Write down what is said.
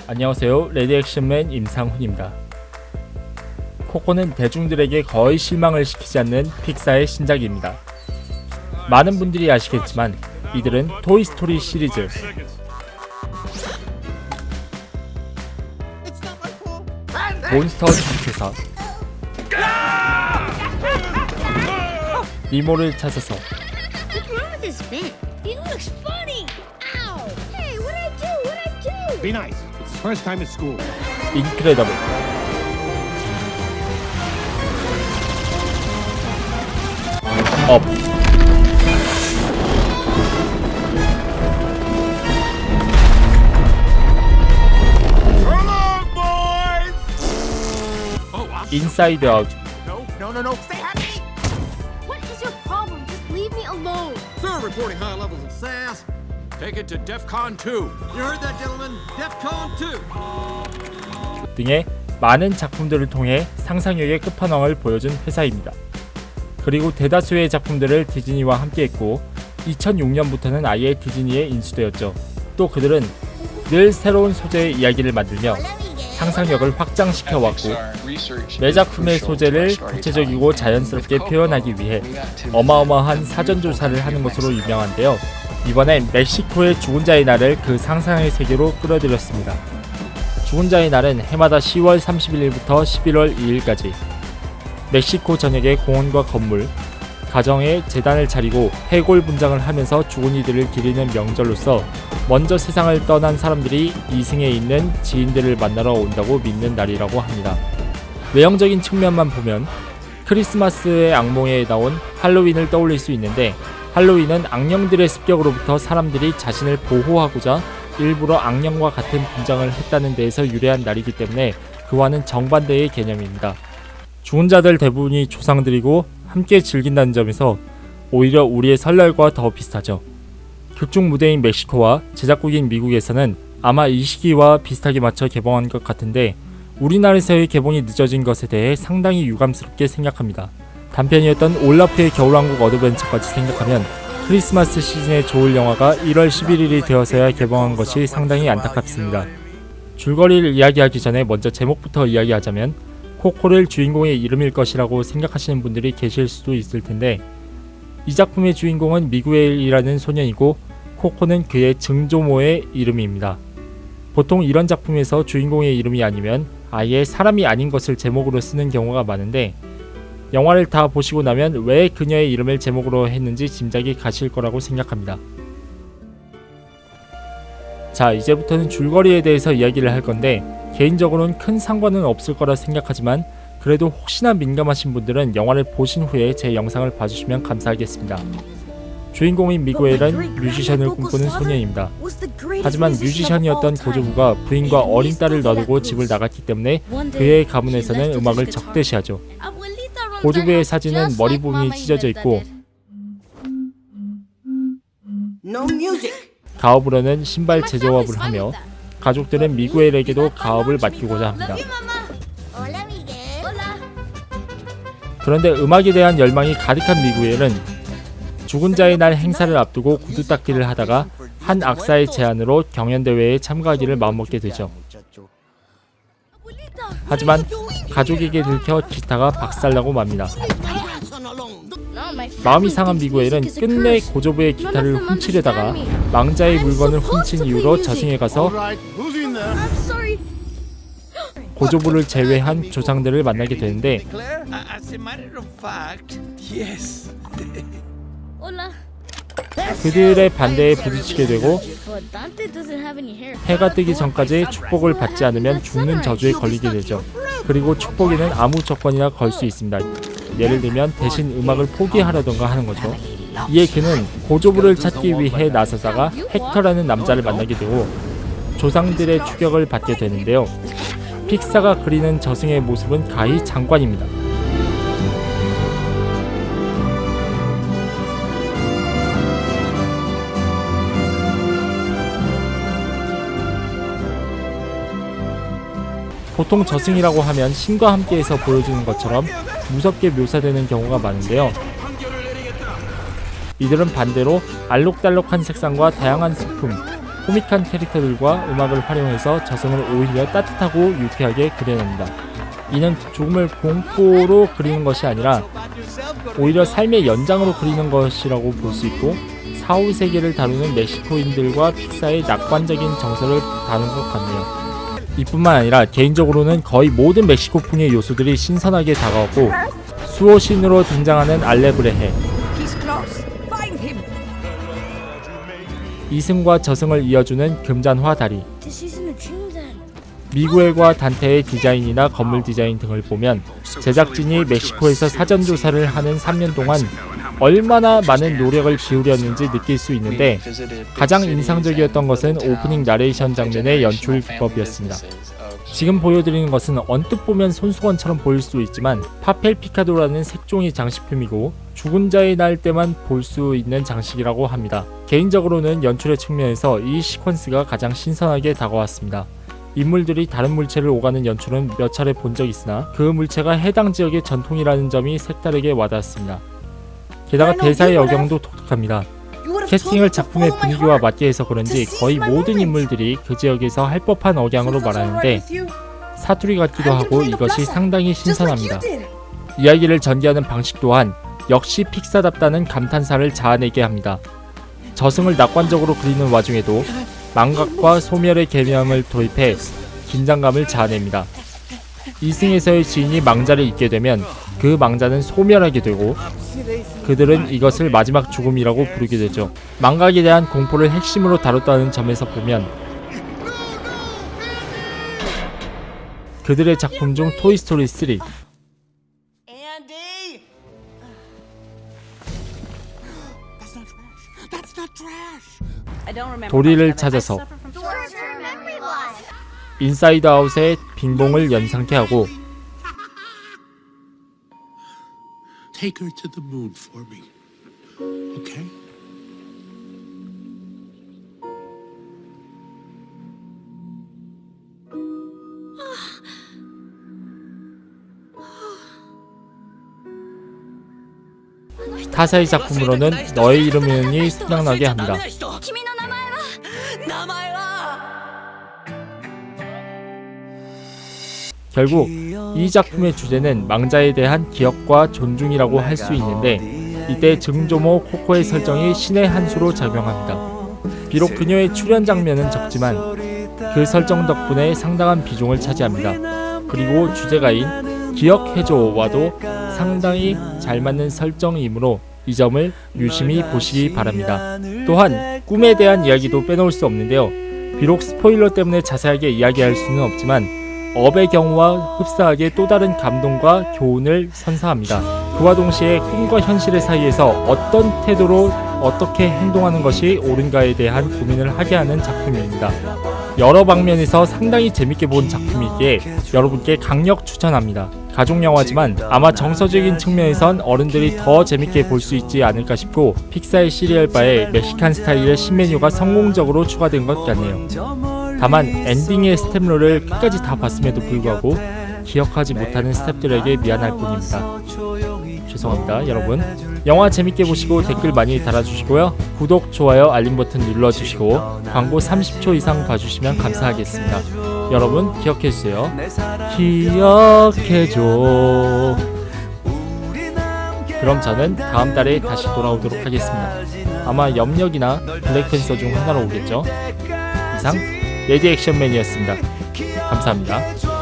안녕하세요. 레디액션맨 임상훈입니다. 코코는 대중들에게 거의 실망을 시키지 않는 픽사의 신작입니다. 많은 분들이 아시겠지만 이들은 토이스토리 시리즈, 몬스터 전투사, 니모를 찾아서, What's wrong with this man? He looks funny. Ow! Hey, what'd I do? What'd I do? Be nice. It's his first time at school. 인크레더블, 업, 인사이드 아웃, No. Stay happy. What is your problem? Just leave me alone. Sir, reporting high levels of sass. Take it to DEFCON 2. You heard that, gentlemen? DEFCON 2. 등의 많은 작품들을 통해 상상력의 끝판왕을 보여준 회사입니다. 그리고 대다수의 작품들을 디즈니와 함께했고 2006년부터는 아예 디즈니에 인수되었죠. 또 그들은 늘 새로운 소재의 이야기를 만들며 상상력을 확장시켜 왔고 매 작품의 소재를 구체적이고 자연스럽게 표현하기 위해 어마어마한 사전조사를 하는 것으로 유명한데요. 이번엔 멕시코의 죽은 자의 날을 그 상상의 세계로 끌어들였습니다. 죽은 자의 날은 해마다 10월 31일부터 11월 2일까지 멕시코 전역의 공원과 건물, 가정에 제단을 차리고 해골 분장을 하면서 죽은 이들을 기리는 명절로서 먼저 세상을 떠난 사람들이 이승에 있는 지인들을 만나러 온다고 믿는 날이라고 합니다. 외형적인 측면만 보면 크리스마스의 악몽에 나온 할로윈을 떠올릴 수 있는데, 할로윈은 악령들의 습격으로부터 사람들이 자신을 보호하고자 일부러 악령과 같은 분장을 했다는 데에서 유래한 날이기 때문에 그와는 정반대의 개념입니다. 죽은 자들 대부분이 조상들이고 함께 즐긴다는 점에서 오히려 우리의 설날과 더 비슷하죠. 극중 무대인 멕시코와 제작국인 미국에서는 아마 이 시기와 비슷하게 맞춰 개봉한 것 같은데 우리나라에서의 개봉이 늦어진 것에 대해 상당히 유감스럽게 생각합니다. 단편이었던 올라프의 겨울왕국 어드벤처까지 생각하면 크리스마스 시즌에 좋을 영화가 1월 11일이 되어서야 개봉한 것이 상당히 안타깝습니다. 줄거리를 이야기하기 전에 먼저 제목부터 이야기하자면 코코를 주인공의 이름일 것이라고 생각하시는 분들이 계실 수도 있을 텐데, 이 작품의 주인공은 미구엘이라는 소년이고 코코는 그의 증조모의 이름입니다. 보통 이런 작품에서 주인공의 이름이 아니면 아예 사람이 아닌 것을 제목으로 쓰는 경우가 많은데, 영화를 다 보시고 나면 왜 그녀의 이름을 제목으로 했는지 짐작이 가실 거라고 생각합니다. 자, 이제부터는 줄거리에 대해서 이야기를 할 건데 개인적으로는 큰 상관은 없을 거라 생각하지만 그래도 혹시나 민감하신 분들은 영화를 보신 후에 제 영상을 봐주시면 감사하겠습니다. 주인공인 미구엘은 뮤지션을 꿈꾸는 소년입니다. 하지만 뮤지션이었던 고조부가 부인과 어린 딸을 놔두고 집을 나갔기 때문에 그의 가문에서는 음악을 적대시하죠. 고조부의 사진은 머리 부분이 찢어져 있고 가업으로는 신발 제조업을 하며 가족들은 미구엘에게도 가업을 맡기고자 합니다. 그런데 음악에 대한 열망이 가득한 미구엘은 죽은 자의 날 행사를 앞두고 구두 닦기를 하다가 한 악사의 제안으로 경연대회에 참가하기를 마음먹게 되죠. 하지만 가족에게 들켜 기타가 박살나고 맙니다. 마음이 상한 미구엘은 끝내 고조부의 기타를 훔치려다가 망자의 물건을 훔친 이유로 저승에 가서 고조부를 제외한 조상들을 만나게 되는데, 그들의 반대에 부딪히게 되고 해가 뜨기 전까지 축복을 받지 않으면 죽는 저주에 걸리게 되죠. 그리고 축복에는 아무 조건이나 걸 수 있습니다. 예를 들면 대신 음악을 포기하려던가 하는 거죠. 이에 그는 고조부를 찾기 위해 나서다가 헥터라는 남자를 만나게 되고 조상들의 추격을 받게 되는데요. 픽사가 그리는 저승의 모습은 가히 장관입니다. 보통 저승이라고 하면 신과 함께해서 보여주는 것처럼 무섭게 묘사되는 경우가 많은데요. 이들은 반대로 알록달록한 색상과 다양한 소품, 코믹한 캐릭터들과 음악을 활용해서 저승을 오히려 따뜻하고 유쾌하게 그려냅니다. 이는 죽음을 공포로 그리는 것이 아니라 오히려 삶의 연장으로 그리는 것이라고 볼 수 있고, 사후 세계를 다루는 멕시코인들과 픽사의 낙관적인 정서를 다룬 것 같네요. 이뿐만 아니라 개인적으로는 거의 모든 멕시코풍의 요소들이 신선하게 다가왔고, 수호신으로 등장하는 알레브레헤, 이승과 저승을 이어주는 금잔화 다리, This isn't a dream then. 미구엘과 단테의 디자인이나 건물 디자인 등을 보면 제작진이 멕시코에서 사전조사를 하는 3년 동안 얼마나 많은 노력을 기울였는지 느낄 수 있는데, 가장 인상적이었던 것은 오프닝 나레이션 장면의 연출 기법이었습니다. 지금 보여드리는 것은 언뜻 보면 손수건처럼 보일 수 있지만 파펠 피카도라는 색종이 장식품이고 죽은 자의 날 때만 볼 수 있는 장식이라고 합니다. 개인적으로는 연출의 측면에서 이 시퀀스가 가장 신선하게 다가왔습니다. 인물들이 다른 물체를 오가는 연출은 몇 차례 본 적 있으나 그 물체가 해당 지역의 전통이라는 점이 색다르게 와닿았습니다. 게다가 대사의 억양도 독특합니다. 캐스팅을 작품의 분위기와 맞게 해서 그런지 거의 모든 인물들이 그 지역에서 할 법한 억양으로 말하는데 사투리 같기도 하고 이것이 상당히 신선합니다. 이야기를 전개하는 방식 또한 역시 픽사답다는 감탄사를 자아내게 합니다. 저승을 낙관적으로 그리는 와중에도 망각과 소멸의 개념을 도입해 긴장감을 자아냅니다. 이승에서의 지인이 망자를 잊게 되면 그 망자는 소멸하게 되고 그들은 이것을 마지막 죽음이라고 부르게 되죠. 망각에 대한 공포를 핵심으로 다뤘다는 점에서 보면 그들의 작품 중 토이스토리 3, Andy! That's not trash. 도리를 찾아서, Short-term memory loss. 인사이드 아웃의 빙봉을 연상케 하고 Take her to the moon for me. Okay? 타사의 작품으로는 너의 이름이 생각나게 합니다. 결국 이 작품의 주제는 망자에 대한 기억과 존중이라고 할 수 있는데, 이때 증조모 코코의 설정이 신의 한 수로 작용합니다. 비록 그녀의 출연 장면은 적지만 그 설정 덕분에 상당한 비중을 차지합니다. 그리고 주제가인 기억해줘와도 상당히 잘 맞는 설정이므로 이 점을 유심히 보시기 바랍니다. 또한 꿈에 대한 이야기도 빼놓을 수 없는데요. 비록 스포일러 때문에 자세하게 이야기할 수는 없지만 업의 경우와 흡사하게 또 다른 감동과 교훈을 선사합니다. 그와 동시에 꿈과 현실의 사이에서 어떤 태도로 어떻게 행동하는 것이 옳은가에 대한 고민을 하게 하는 작품입니다. 여러 방면에서 상당히 재밌게 본 작품이기에 여러분께 강력 추천합니다. 가족영화지만 아마 정서적인 측면에선 어른들이 더 재밌게 볼 수 있지 않을까 싶고, 픽사의 시리얼바에 멕시칸 스타일의 신메뉴가 성공적으로 추가된 것 같네요. 다만 엔딩의 스텝롤을 끝까지 다 봤음에도 불구하고 기억하지 못하는 스텝들에게 미안할 뿐입니다. 죄송합니다 여러분. 영화 재밌게 보시고 댓글 많이 달아주시고요. 구독, 좋아요, 알림 버튼 눌러주시고 광고 30초 이상 봐주시면 감사하겠습니다. 여러분 기억해주세요. 기억해줘. 그럼 저는 다음 달에 다시 돌아오도록 하겠습니다. 아마 염력이나 블랙팬서 중 하나로 오겠죠. 이상 레디 액션맨이었습니다. 감사합니다.